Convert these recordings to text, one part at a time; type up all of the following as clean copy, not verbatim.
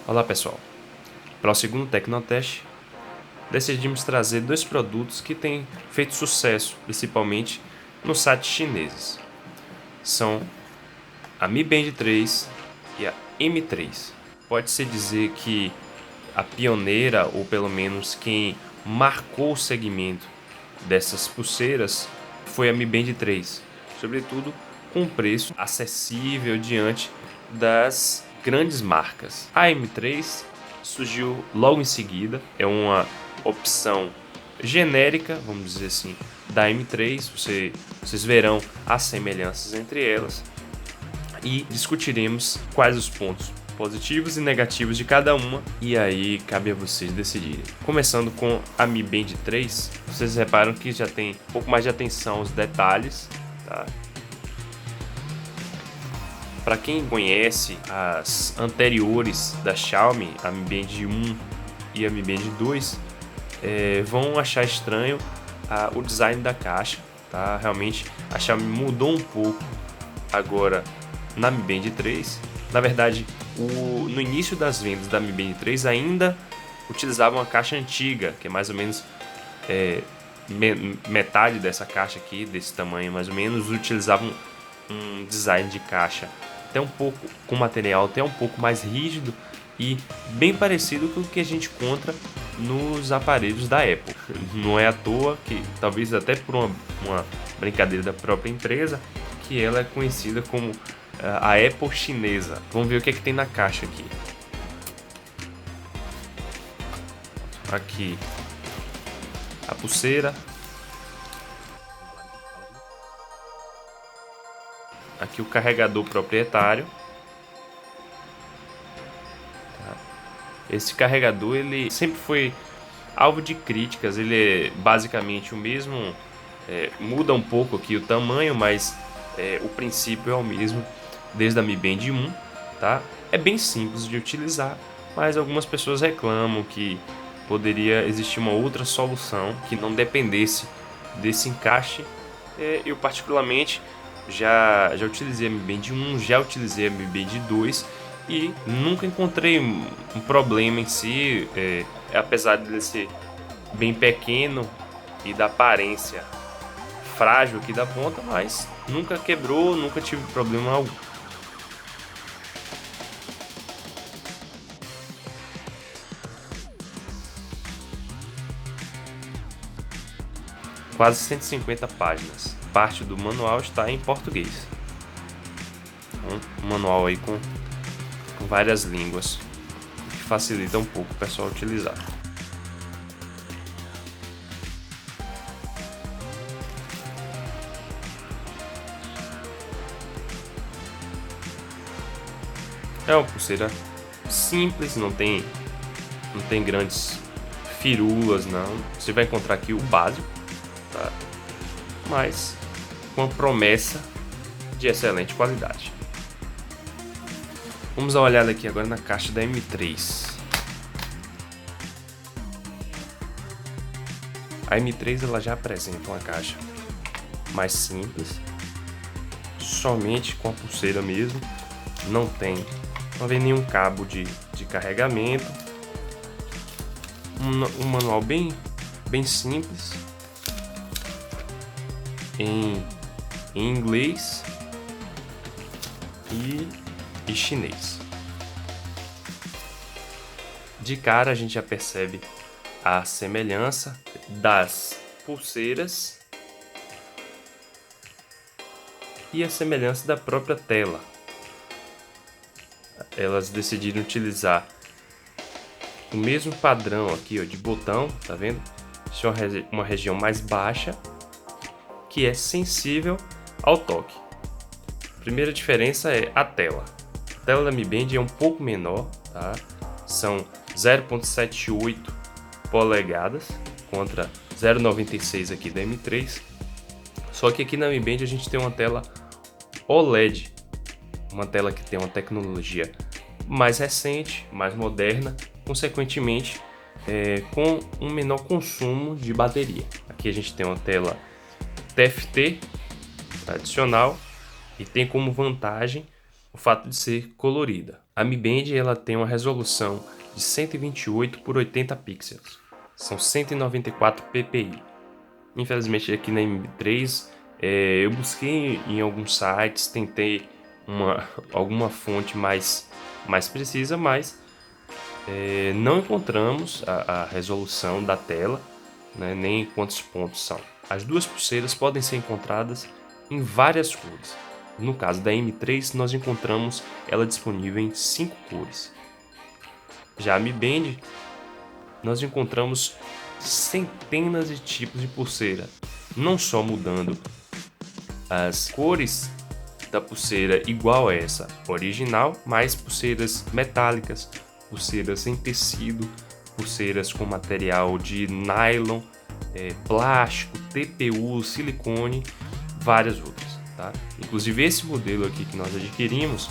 Olá pessoal, para o segundo Tecnotest decidimos trazer dois produtos que têm feito sucesso, principalmente nos sites chineses. São a Mi Band 3 e a M3. Pode-se dizer que a pioneira, ou pelo menos quem marcou o segmento dessas pulseiras, foi a Mi Band 3, sobretudo com um preço acessível diante das grandes marcas. A M3 surgiu logo em seguida, é uma opção genérica, vamos dizer assim, da M3. Vocês verão as semelhanças entre elas e discutiremos quais os pontos positivos e negativos de cada uma, e aí cabe a vocês decidirem. Começando com a Mi Band 3, vocês reparam que já tem um pouco mais de atenção aos detalhes, tá? Para quem conhece as anteriores da Xiaomi, a Mi Band 1 e a Mi Band 2, vão achar estranho o design da caixa, tá? Realmente a Xiaomi mudou um pouco agora na Mi Band 3. Na verdade, no início das vendas da Mi Band 3 ainda utilizavam a caixa antiga, que é mais ou menos metade dessa caixa aqui, desse tamanho mais ou menos, utilizavam um design de caixa até um pouco com material até um pouco mais rígido e bem parecido com o que a gente encontra nos aparelhos da Apple. Não é à toa que, talvez até por uma brincadeira da própria empresa, que ela é conhecida como a Apple chinesa. Vamos ver o que é que tem na caixa aqui. Aqui a pulseira. Aqui o carregador proprietário. Esse carregador ele sempre foi alvo de críticas. Ele é basicamente o mesmo, muda um pouco aqui o tamanho, mas o princípio é o mesmo desde a Mi Band 1, tá? É bem simples de utilizar, mas algumas pessoas reclamam que poderia existir uma outra solução que não dependesse desse encaixe. Eu particularmente já utilizei a Mi Band 1, já utilizei a Mi Band 2 e nunca encontrei um problema em si, apesar de ele ser bem pequeno e da aparência frágil aqui da ponta, mas nunca quebrou, nunca tive problema algum. Quase 150 páginas. Parte do manual está em português. Um manual aí com várias línguas, que facilita um pouco o pessoal utilizar. É uma pulseira simples, não tem grandes firulas, não. Você vai encontrar aqui o básico, tá? Mas com a promessa de excelente qualidade. Vamos dar uma olhada aqui agora na caixa da M3. A M3 ela já apresenta uma caixa mais simples, somente com a pulseira mesmo. Não vem nenhum cabo de carregamento. Um manual bem simples em inglês e chinês. De cara a gente já percebe a semelhança das pulseiras e a semelhança da própria tela. Elas decidiram utilizar o mesmo padrão aqui, ó, de botão, tá vendo? Isso é uma região mais baixa que é sensível ao toque. A primeira diferença é a tela. A tela da Mi Band é um pouco menor, tá? São 0.78 polegadas contra 0.96 aqui da M3. Só que aqui na Mi Band a gente tem uma tela OLED, uma tela que tem uma tecnologia mais recente, mais moderna, consequentemente com um menor consumo de bateria. Aqui a gente tem uma tela TFT tradicional e tem como vantagem o fato de ser colorida. A Mi Band ela tem uma resolução de 128 por 80 pixels. São 194 ppi. Infelizmente aqui na M3 eu busquei em alguns sites, tentei alguma fonte mais precisa, mas não encontramos a resolução da tela, né, nem quantos pontos são. As duas pulseiras podem ser encontradas em várias cores. No caso da M3, nós encontramos ela disponível em 5 cores. Já a Mi Band, nós encontramos centenas de tipos de pulseira, não só mudando as cores da pulseira igual a essa original, mas pulseiras metálicas, pulseiras em tecido, pulseiras com material de nylon, plástico, TPU, silicone, várias outras, tá? Inclusive esse modelo aqui que nós adquirimos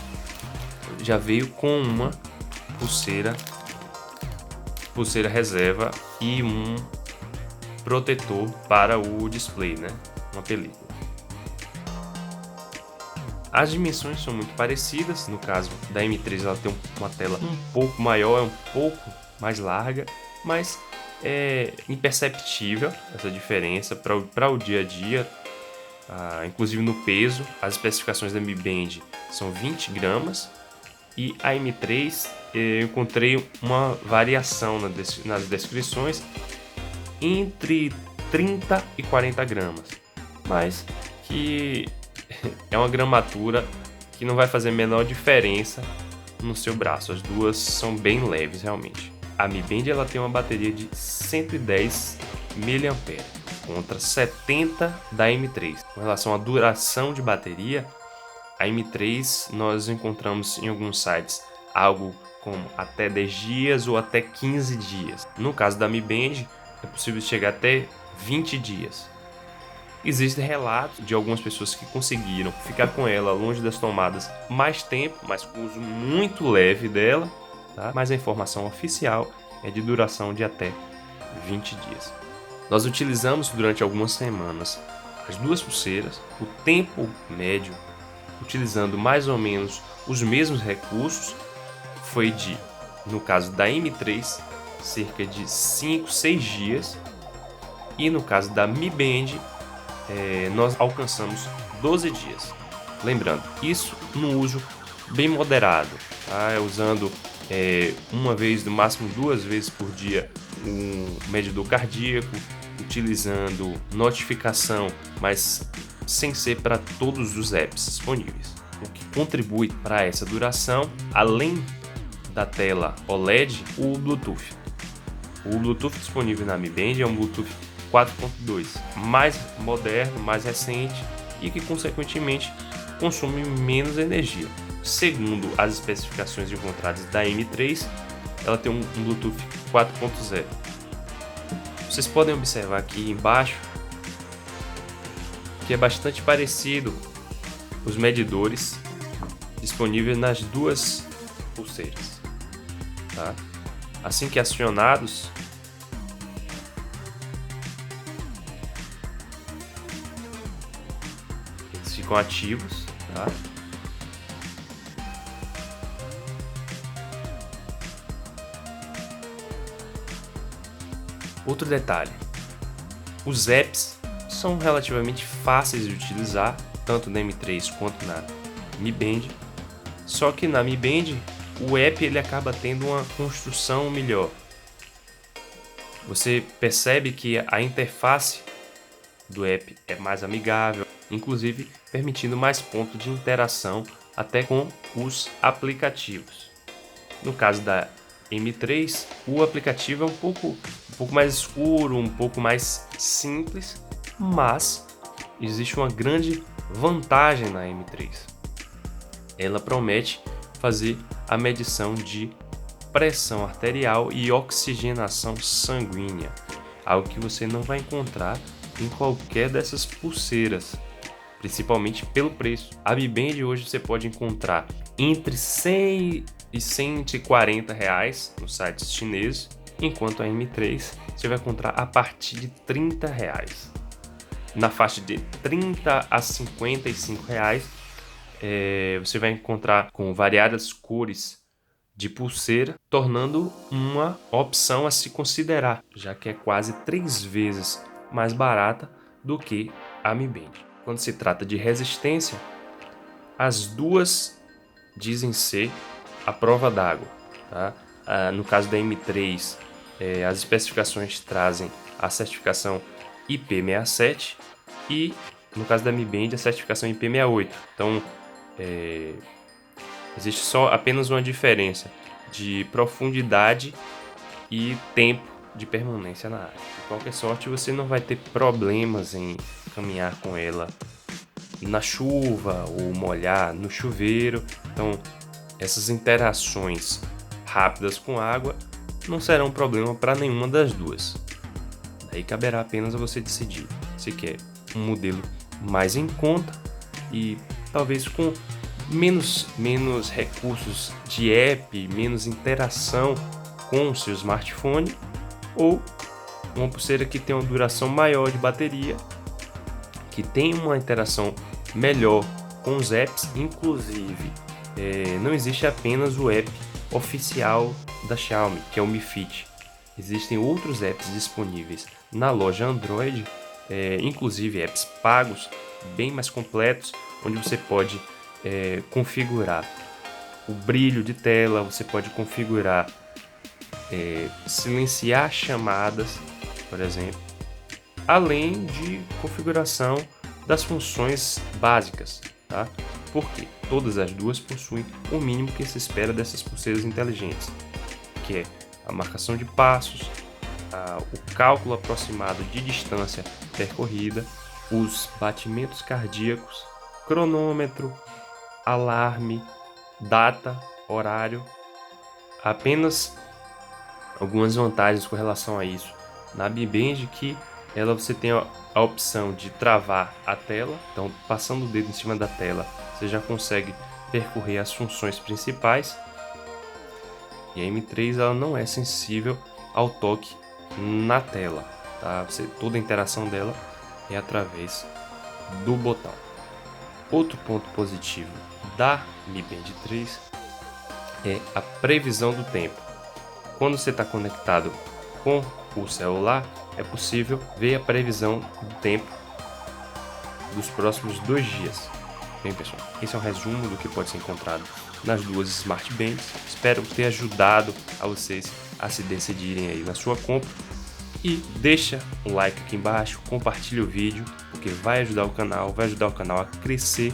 já veio com uma pulseira reserva e um protetor para o display, né? Uma película. As dimensões são muito parecidas, no caso da M3 ela tem uma tela um pouco maior, é um pouco mais larga, mas é imperceptível essa diferença para o dia a dia, inclusive no peso. As especificações da Mi Band são 20 gramas e a M3 eu encontrei uma variação nas descrições entre 30 e 40 gramas, mas que é uma gramatura que não vai fazer a menor diferença no seu braço. As duas são bem leves realmente. A Mi Band ela tem uma bateria de 110 mAh contra 70 da M3. Com relação à duração de bateria, a M3 nós encontramos em alguns sites algo como até 10 dias ou até 15 dias. No caso da Mi Band é possível chegar até 20 dias. Existem relatos de algumas pessoas que conseguiram ficar com ela longe das tomadas mais tempo, mas com uso muito leve dela, tá? Mas a informação oficial é de duração de até 20 dias. Nós utilizamos durante algumas semanas as duas pulseiras, o tempo médio, utilizando mais ou menos os mesmos recursos, foi de, no caso da M3, cerca de 5, 6 dias, e no caso da Mi Band, nós alcançamos 12 dias. Lembrando, isso no uso bem moderado, tá? Usando uma vez, no máximo 2 vezes por dia, um medidor cardíaco, utilizando notificação, mas sem ser para todos os apps disponíveis. O que contribui para essa duração, além da tela OLED, o Bluetooth. O Bluetooth disponível na Mi Band é um Bluetooth 4.2, mais moderno, mais recente e que consequentemente consome menos energia. Segundo as especificações encontradas da M3, ela tem um Bluetooth 4.0. Vocês podem observar aqui embaixo que é bastante parecido os medidores disponíveis nas duas pulseiras, tá? Assim que acionados, eles ficam ativos, tá? Outro detalhe, os apps são relativamente fáceis de utilizar, tanto na M3 quanto na Mi Band, só que na Mi Band o app ele acaba tendo uma construção melhor. Você percebe que a interface do app é mais amigável, inclusive permitindo mais pontos de interação até com os aplicativos. No caso da M3, o aplicativo é um pouco mais escuro, um pouco mais simples, mas existe uma grande vantagem na M3. Ela promete fazer a medição de pressão arterial e oxigenação sanguínea, algo que você não vai encontrar em qualquer dessas pulseiras, principalmente pelo preço. A Mi Band hoje você pode encontrar entre 100 e 140 reais nos sites chineses, enquanto a M3 você vai encontrar a partir de 30 reais. Na faixa de 30 a 55 reais você vai encontrar com variadas cores de pulseira, tornando uma opção a se considerar, já que é quase 3 vezes mais barata do que a Mi Band. Quando se trata de resistência, as duas dizem ser a prova d'água, tá? No caso da M3, as especificações trazem a certificação IP67 e no caso da Mi Band a certificação IP68. Então existe apenas uma diferença de profundidade e tempo de permanência na água. De qualquer sorte, você não vai ter problemas em caminhar com ela na chuva ou molhar no chuveiro. Então, essas interações rápidas com água não serão um problema para nenhuma das duas. Daí caberá apenas a você decidir se quer um modelo mais em conta e talvez com menos recursos de app, menos interação com o seu smartphone, ou uma pulseira que tem uma duração maior de bateria, que tem uma interação melhor com os apps. Inclusive, não existe apenas o app oficial da Xiaomi, que é o Mi Fit. Existem outros apps disponíveis na loja Android, inclusive apps pagos, bem mais completos, onde você pode configurar o brilho de tela, você pode configurar silenciar chamadas, por exemplo, além de configuração das funções básicas, tá? Porque todas as duas possuem o mínimo que se espera dessas pulseiras inteligentes, que é a marcação de passos, o cálculo aproximado de distância percorrida, os batimentos cardíacos, cronômetro, alarme, data, horário. Apenas algumas vantagens com relação a isso. Na Mi Band, que você tem a opção de travar a tela, então passando o dedo em cima da tela você já consegue percorrer as funções principais, e a M3 ela não é sensível ao toque na tela, tá? Toda a interação dela é através do botão. Outro ponto positivo da Mi Band 3 é a previsão do tempo. Quando você está conectado com o celular, é possível ver a previsão do tempo dos próximos 2 dias. Bem, pessoal, esse é um resumo do que pode ser encontrado nas duas Smart Bands. Espero ter ajudado a vocês a se decidirem aí na sua compra. E deixa um like aqui embaixo, compartilha o vídeo, porque vai ajudar o canal a crescer